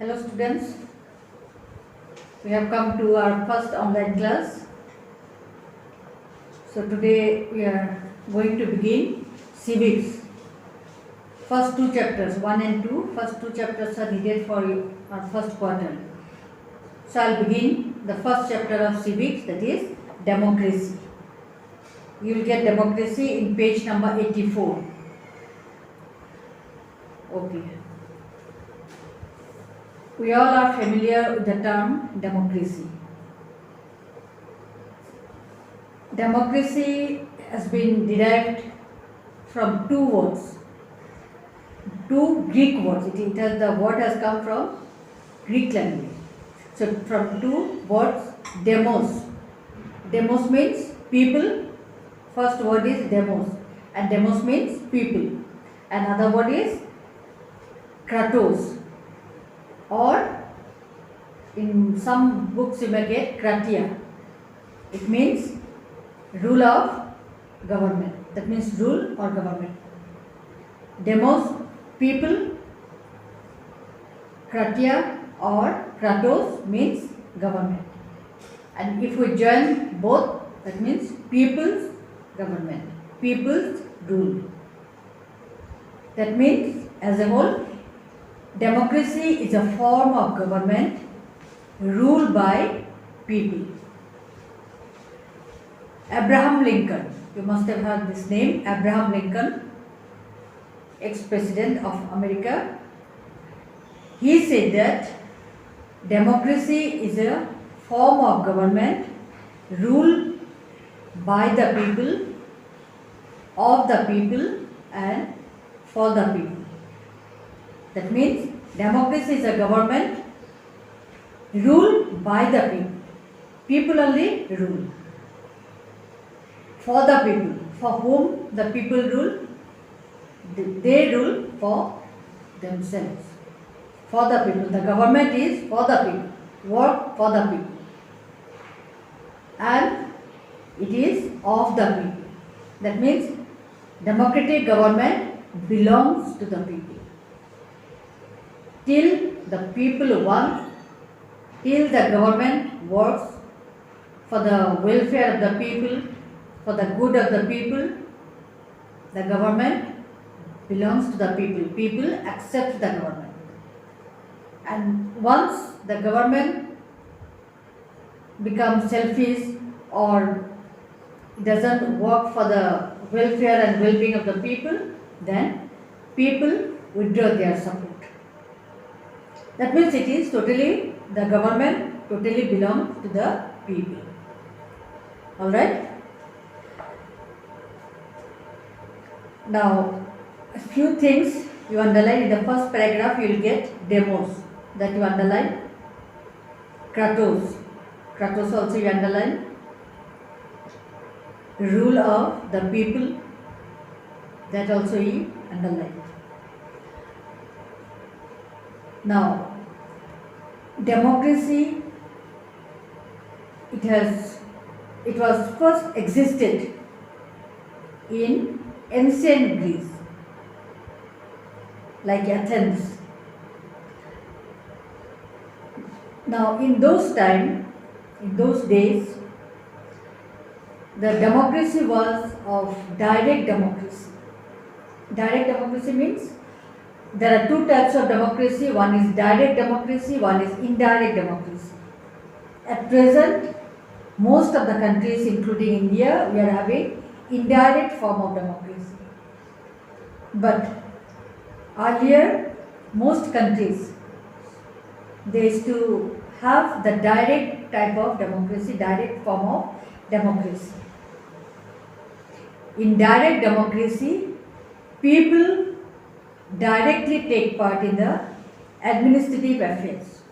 Hello students, we have come to our first online class. So today we are going to begin civics. First two chapters, 1 and 2, first two chapters are needed for our first quarter. So I'll begin the first chapter of civics, that is democracy. You will get democracy in page number 84. Okay. We all are familiar with the term democracy. Democracy has been derived from two words, two Greek words. The word has come from Greek language. So from two words, demos. Demos means people. First word is demos, and demos means people. Another word is kratos, or in some books you may get kratia. It means rule of government. That means rule or government. Demos, people. Kratia or kratos means government. And if we join both, that means people's government, people's rule. That means, as a whole, democracy is a form of government ruled by people. Abraham Lincoln, you must have heard this name, Abraham Lincoln, ex-president of America. He said that democracy is a form of government ruled by the people, of the people, and for the people. That means democracy is a government ruled by the people. People only rule. For the people. For whom the people rule? They rule for themselves. For the people. The government is for the people. Work for the people. And it is of the people. That means democratic government belongs to the people. Till the people want, till the government works for the welfare of the people, for the good of the people, the government belongs to the people. People accept the government. And once the government becomes selfish or doesn't work for the welfare and well-being of the people, then people withdraw their support. That means it is totally, the government totally belongs to the people. Alright? Now, a few things you underline in the first paragraph. You will get demos, that you underline. Kratos, Kratos also you underline. Rule of the people, that also you underline. Now, democracy, it was first existed in ancient Greece, like Athens. Now, in those days, the democracy was of direct democracy. Direct democracy means there are two types of democracy. One is direct democracy, one is indirect democracy. At present, most of the countries, including India, we are having indirect form of democracy. But earlier, most countries, they used to have the direct type of democracy, direct form of democracy. In direct democracy, people directly take part in the administrative affairs.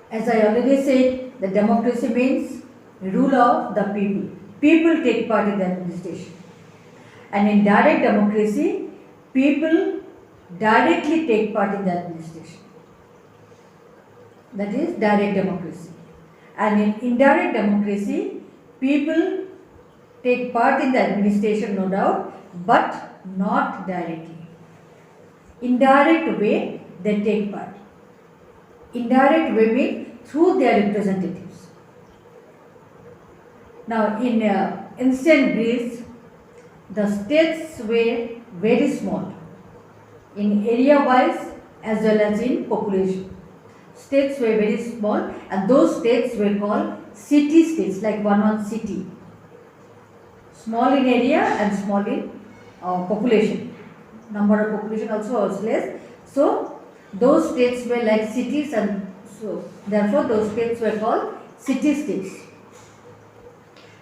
As I already said, the democracy means rule of the people. People take part in the administration. And in direct democracy, people directly take part in the administration. That is direct democracy. And in indirect democracy, people take part in the administration, no doubt, but not directly. Indirect way they take part. Indirect way means through their representatives. Now, in ancient Greece, the states were very small in area wise as well as in population. States were very small, and those states were called city states, like one city. Small in area and small in population. Number of population also was less. So those states were like cities, and so therefore those states were called city states.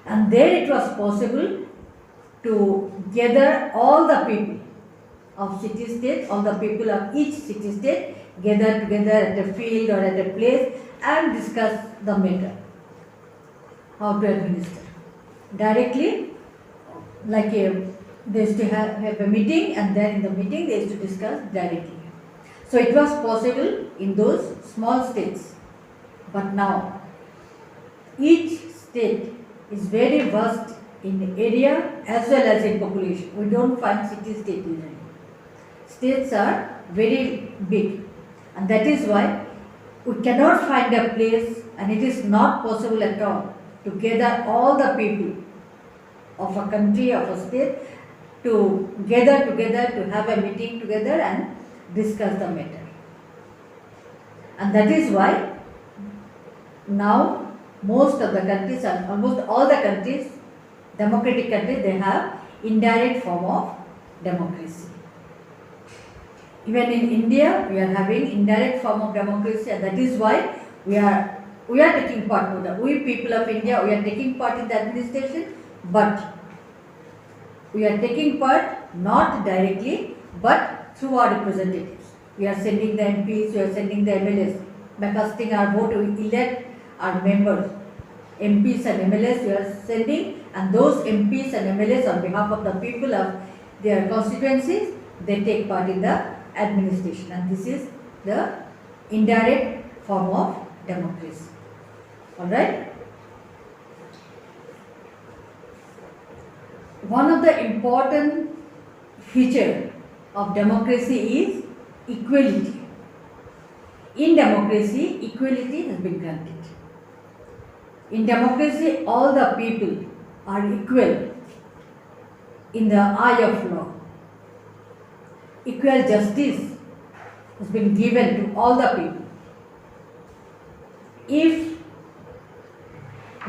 And there it was possible to gather all the people of city state, all the people of each city state gather together at a field or at a place and discuss the matter, how to administer. Directly, like they used to have a meeting, and then in the meeting they used to discuss directly. So it was possible in those small states. But now, each state is very vast in area as well as in population. We don't find city-state usually. States are very big, and that is why we cannot find a place, and it is not possible at all to gather all the people of a country, of a state, to gather together, to have a meeting together and discuss the matter. And that is why now most of the countries, and almost all the countries, democratic countries, they have indirect form of democracy. Even in India, we are having indirect form of democracy, and that is why we are taking part. We people of India, we are taking part in the administration, but we are taking part not directly, but through our representatives. We are sending the MPs, we are sending the MLAs. By casting our vote, we elect our members. MPs and MLAs we are sending, and those MPs and MLAs on behalf of the people of their constituencies, they take part in the administration, and this is the indirect form of democracy. Alright? One of the important feature of democracy is equality. In democracy, equality has been granted. In democracy, all the people are equal in the eye of law. Equal justice has been given to all the people. If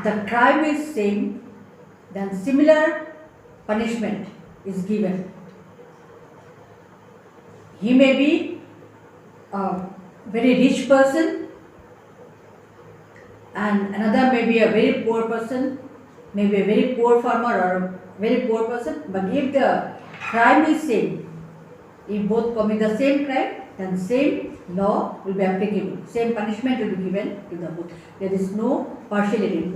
the crime is same, then similar punishment is given. He may be a very rich person, and another may be a very poor person, maybe a very poor farmer or a very poor person, but if the crime is same, if both commit the same crime, then same law will be applicable, same punishment will be given to the both. There is no partiality.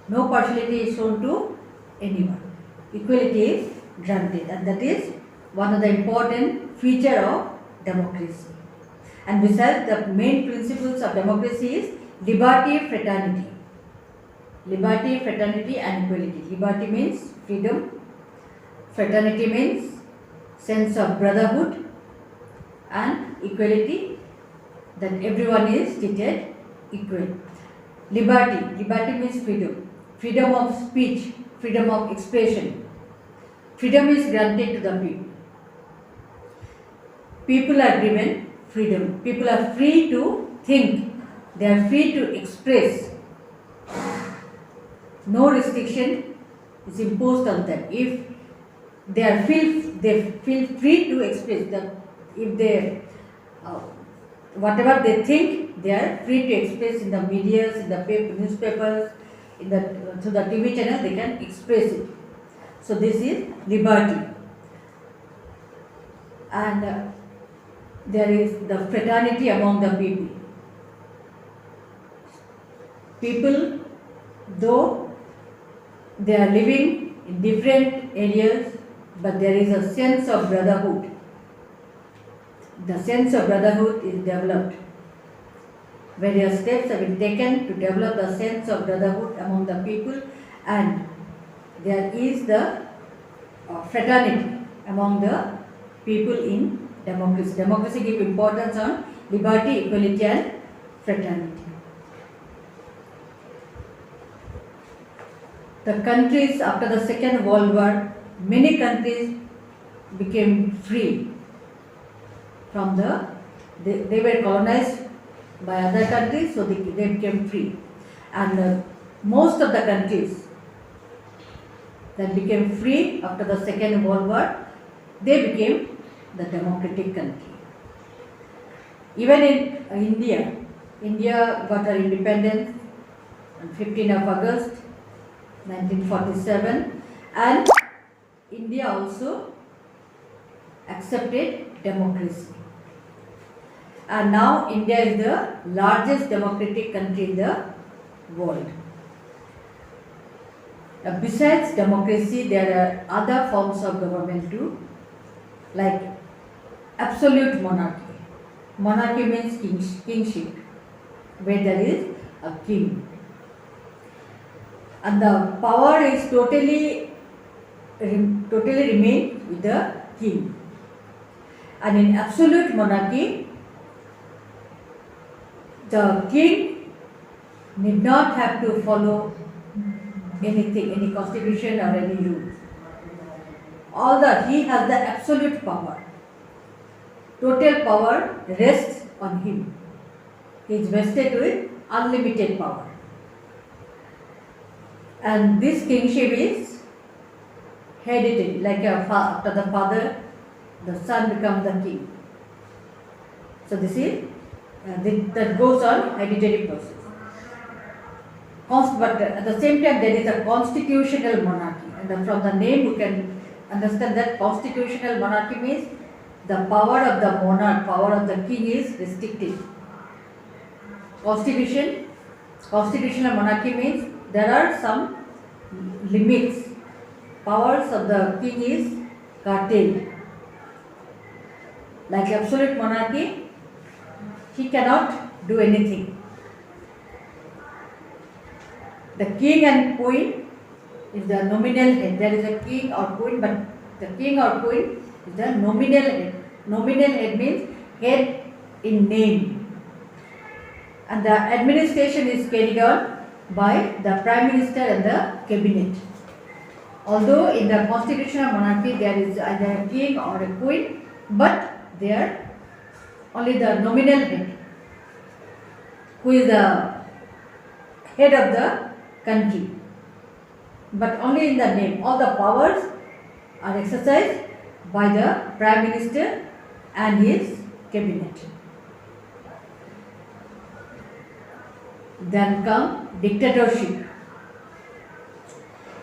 No partiality is shown to anyone. Equality is granted, and that is one of the important feature of democracy. And besides, the main principles of democracy is liberty, fraternity. Liberty, fraternity and equality. Liberty means freedom. Fraternity means sense of brotherhood. And equality, that everyone is treated equal. Liberty. Liberty means freedom. Freedom of speech, freedom of expression. Freedom is granted to the people. People are given freedom. People are free to think. They are free to express. No restriction is imposed on them. If they feel free to express them. If they whatever they think, they are free to express in the media, in the newspapers, through the TV channel. They can express it. So this is liberty. And there is the fraternity among the people. People, though they are living in different areas, but there is a sense of brotherhood. The sense of brotherhood is developed. Various steps have been taken to develop the sense of brotherhood among the people, and there is the fraternity among the people in democracy. Democracy gives importance on liberty, equality and fraternity. The countries after the Second World War, many countries became free from they were colonized by other countries, so they became free. And most of the countries that became free after the Second World War, they became the democratic country. Even in India got her independence on 15th of August 1947, and India also accepted democracy. And now India is the largest democratic country in the world. Besides democracy, there are other forms of government too, like absolute monarchy. Monarchy means kingship, where there is a king. And the power is totally remain with the king. And in absolute monarchy, the king need not have to follow anything, any constitution or any rules. He has the absolute power. Total power rests on him. He is vested with unlimited power. And this kingship is hereditary, like after the father, the son becomes the king. So this is that goes on hereditary process. But at the same time, there is a constitutional monarchy, and from the name you can understand that constitutional monarchy means the power of the monarch, power of the king is restricted. Constitutional monarchy means there are some limits. Powers of the king is curtailed. Like absolute monarchy, he cannot do anything. The king and queen is the nominal head. There is a king or queen, but the king or queen is the nominal head. Nominal head means head in name. And the administration is carried on by the Prime Minister and the Cabinet. Although in the constitutional monarchy there is either a king or a queen, but they are only the nominal head, who is the head of the country, but only in the name. All the powers are exercised by the Prime Minister and his Cabinet. Then come dictatorship.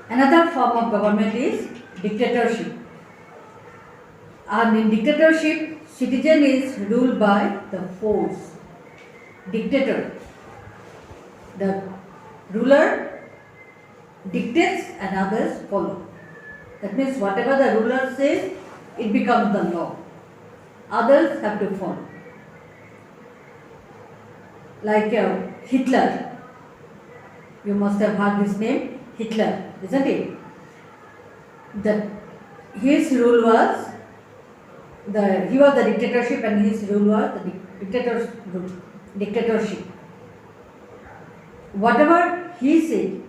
Another form of government is dictatorship. And in dictatorship, citizen is ruled by the force. Dictator. The ruler dictates and others follow. That means whatever the ruler says, it becomes the law. Others have to follow. Like Hitler. You must have heard this name, Hitler, isn't it? His rule was he was the dictatorship, and his rule was the dictatorship. Whatever he said,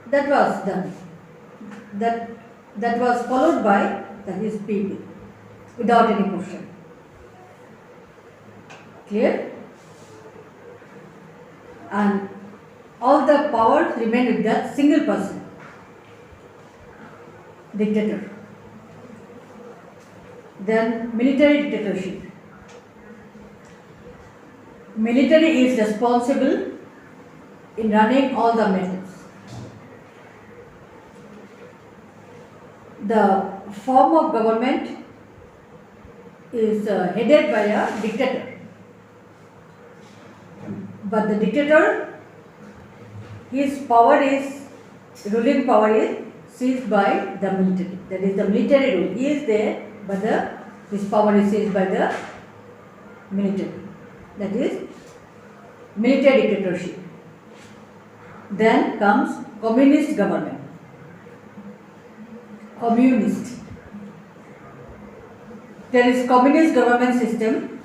that was done. That was followed by his people without any question. Clear? And all the powers remain with that single person, dictator. Then military dictatorship. Military is responsible in running all the matters. The form of government is headed by a dictator. But the dictator, his ruling power is seized by the military. That is the military rule. He is there, but his power is seized by the military. That is military dictatorship. Then comes communist government. Communist. There is communist government system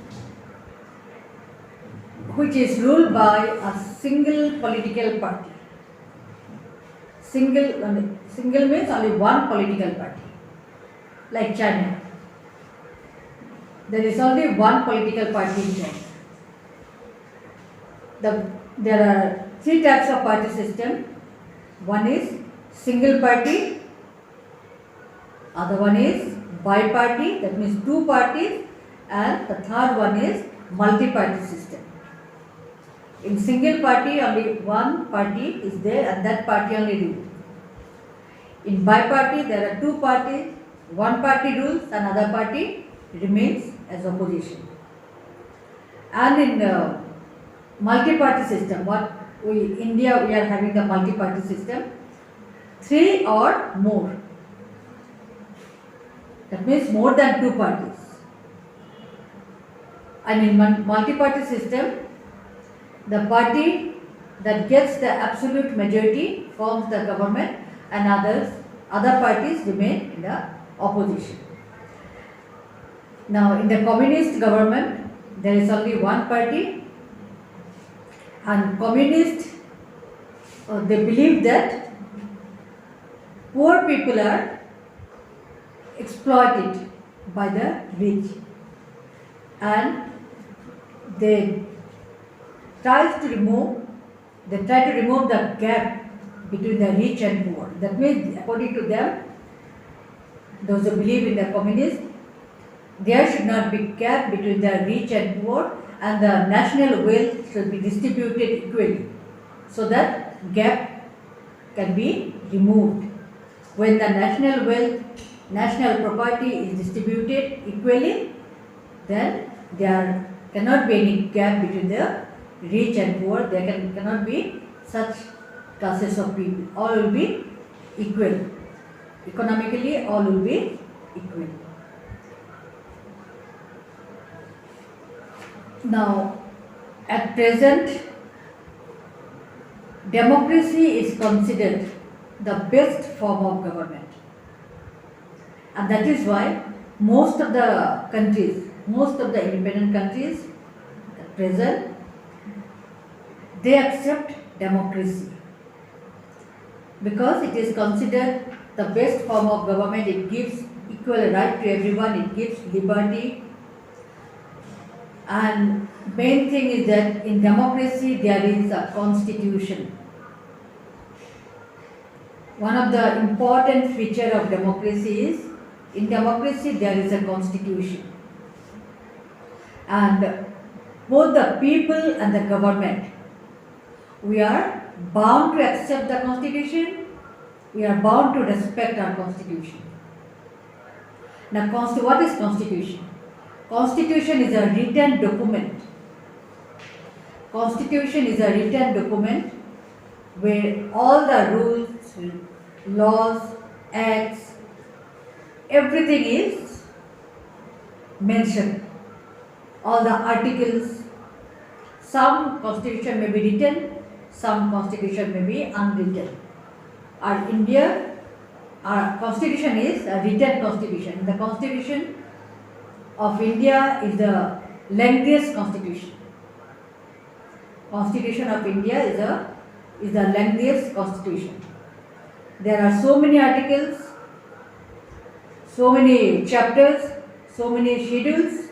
which is ruled by a single political party. Single means only one political party, like China. There is only one political party in China. There are three types of party system. One is single party, other one is bi-party, that means two parties, and the third one is multi-party system. In single party, only one party is there and that party only rules. In bi-party, there are two parties, one party rules, another party remains as opposition. And in multi-party system, India we are having the multi-party system, three or more. That means more than two parties. And in multi-party system, the party that gets the absolute majority forms the government and other parties remain in the opposition. Now in the communist government, there is only one party, and communists they believe that poor people are exploited by the rich, and they try to remove the gap between the rich and poor. That means, according to them, those who believe in the communism, there should not be gap between the rich and poor, and the national wealth should be distributed equally, so that gap can be removed. When the national wealth, national property is distributed equally, then there cannot be any gap between the rich and poor. There cannot be such classes of people. All will be equal. Economically, all will be equal. Now, at present, democracy is considered the best form of government. And that is why most of the independent countries at present, they accept democracy because it is considered the best form of government. It gives equal right to everyone, it gives liberty, and main thing is that in democracy there is a constitution. One of the important feature of democracy is, in democracy there is a constitution, and both the people and the government, we are bound to accept the constitution, we are bound to respect our constitution. Now, what is constitution? Constitution is a written document. Constitution is a written document where all the rules, laws, acts, everything is mentioned. All the articles. Some constitution may be written, some constitution may be unwritten. Our constitution is a written constitution. The constitution of India is the lengthiest constitution. Constitution of India is the lengthiest constitution. There are so many articles, so many chapters, so many schedules,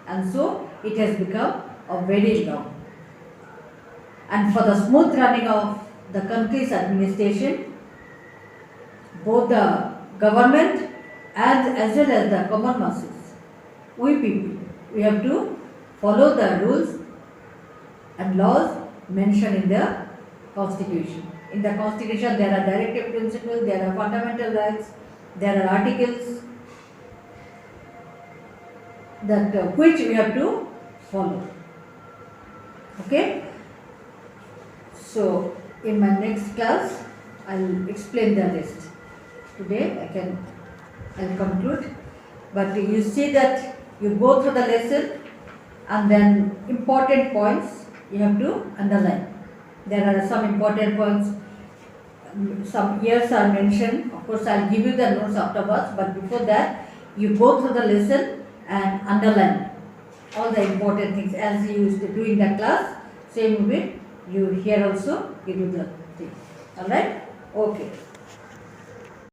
and so it has become a very long. And for the smooth running of the country's administration, both the government and as well as the common masses, we people, we have to follow the rules and laws mentioned in the constitution. In the constitution there are directive principles, there are fundamental rights, there are articles that which we have to follow. Okay? So in my next class I'll explain the rest. Today I'll conclude. But you see that you go through the lesson and then important points you have to underline. There are some important points, some years are mentioned. Of course, I'll give you the notes afterwards, but before that, you go through the lesson and underline all the important things as you used to do in the class. Same way you here also you do the thing. Alright? Okay.